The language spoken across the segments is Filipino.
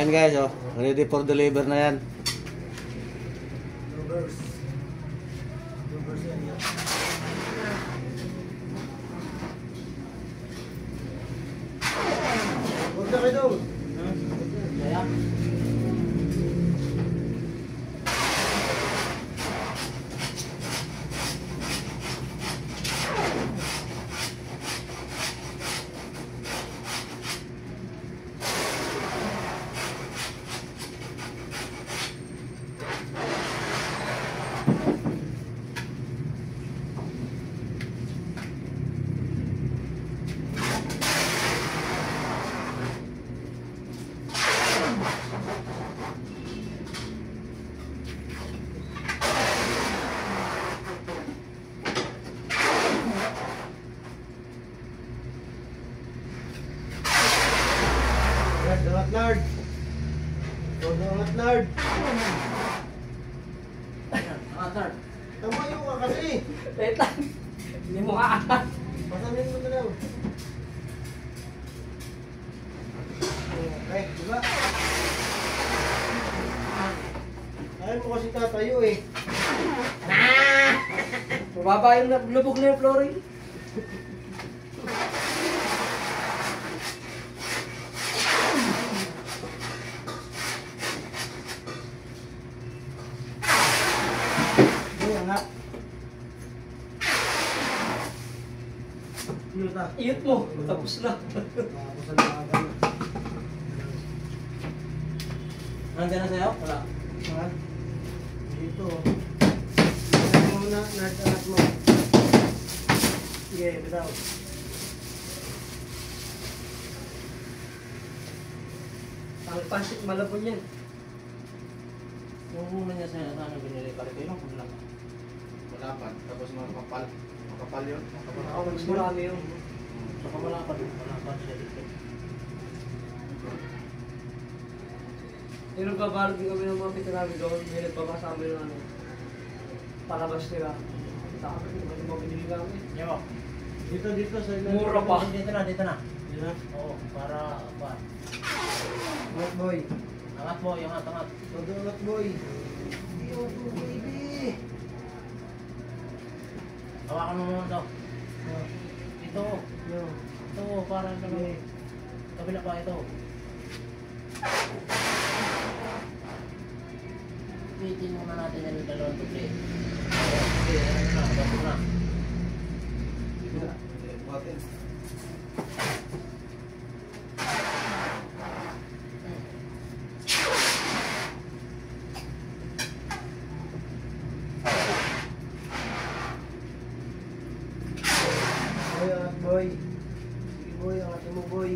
yan guys, oh. Ready for deliver na yan. Reverse yan yan. Huwag na kayo doon. Kaya? Angat Lord. Angat Lord. Angat. Tamayo ka kasi. Wait lang. Hindi mo kaangat. Pasamin mo na daw. Okay, diba? Ayaw mo kasi tatayo eh. Mababa yung lubog na yung flooring. Angat. Iyot mo. Tapos na. Tapos na agad. Nandiyan na sa'yo? Wala. Angat. Dito. Angat mo na. Angat mo. Sige, bitaw. Ang pasit malabon yan. Yung muna niya sa ano binili pare ko yung lang. Malapad. Tapos makapal. Makapal yun. Makapal. Ako mas marami yung. Saka malapad. Malapad siya dito. Yung nagbabalog din kami ng mga pito namin doon. May nagbabasama yung ano. Palabas nila. Tapos yung mga binili namin. Yo. Dito sa ilalim. Mura pa. Dito na. Dito na? Oo. Para pa. Angat boy. Angat mo. Yung angat. Angat boy. Yo, baby. Hawakan mo muna daw. Ito. Yo. Ito. Para naman. Kabila pa ito. Pitin muna natin yung dalawang tubli. Okay. Ano na. Bago na. Bakit? Boy, sige boy, angatin mo boy.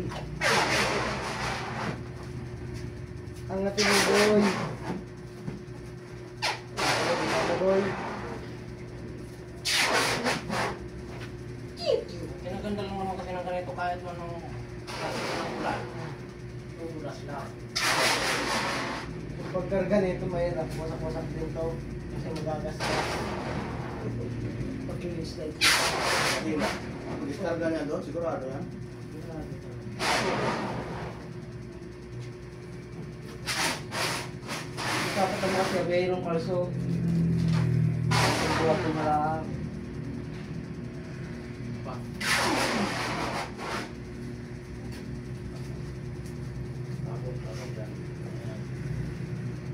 Angatin mo boy. Angatin mo boy. Kinaganda lang naman kasi ng ganito kahit anong ulan. Ulas lang. Kung pagkarga nito mahirap, wasak-wasak din to. Kasi magagas ka. Pag-i-slide. Hindi ba? Diskarga niya doon, sigurado yan. Dapat ang mga siya, mayroong kalso. Buwag ko malang. Pa. Tapos yan.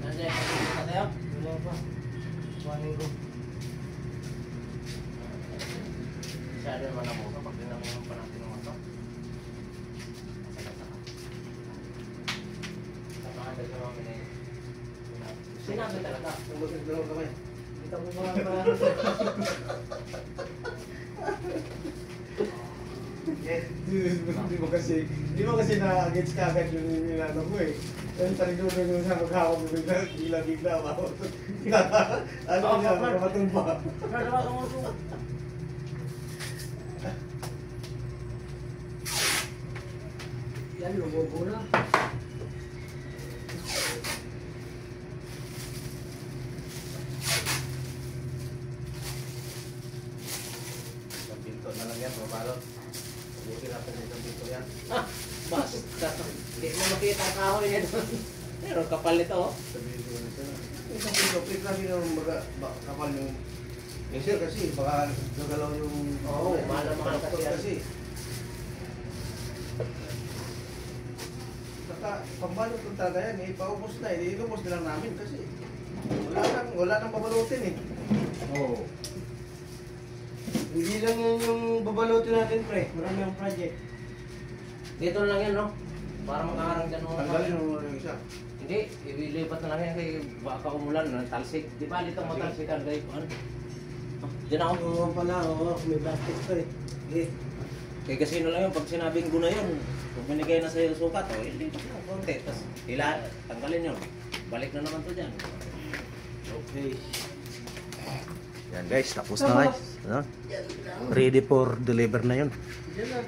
Nandiyan, pagkakita ka tayo? Wala pa. Kuhanin ko. Masyado naman ako kapag tinanong pa natin ng ito. Napakagad na mga pinay. Sinabi talaga. Dalawa kami. Kita mo mga pa. Hindi mo kasi na-against ka agad yung inano ko eh. Yung talagang yung sa maghawak mo bigla, ako. Ano niya, matumba. Nagawa ka mo ito. Yan, lumobo na. Isang pinto na lang yan, babalot. Ubusin natin isang pinto yan. Basta. Hindi mo makita ang kahoy niya doon. Pero kapal nito oh. Sabihin ko na siya. Isang pinoplik kasi yung kapal yung sir kasi baka gagalaw yung Oo, mahal na mahal kasi yan. kasi. Saka pambalot kung talaga yan, ipaubos na, ilubos na lang namin kasi wala nang babalutin eh. Oo. Hindi lang yun yung babalutin natin, pre. Marami ang project. Dito na lang yan no. Para makaharang dyan mo. Tanggalin mo yung isa. Hindi, ililipat na lang yan kay baka umulan na talsik. Di ba dito mo talsikan kayo? Ano? Diyan ako. Oo pala, oo. May basket pa eh. Okay. Kaya kasi na lang yun, pag sinabing ko na yun, kung binigay na sa'yo sukat, o ilipat lang konti. Tapos tanggalin yun. Balik na naman to dyan. Okay. Yan guys, tapos na guys. Ano? Ready for deliver na yun. Diyan na.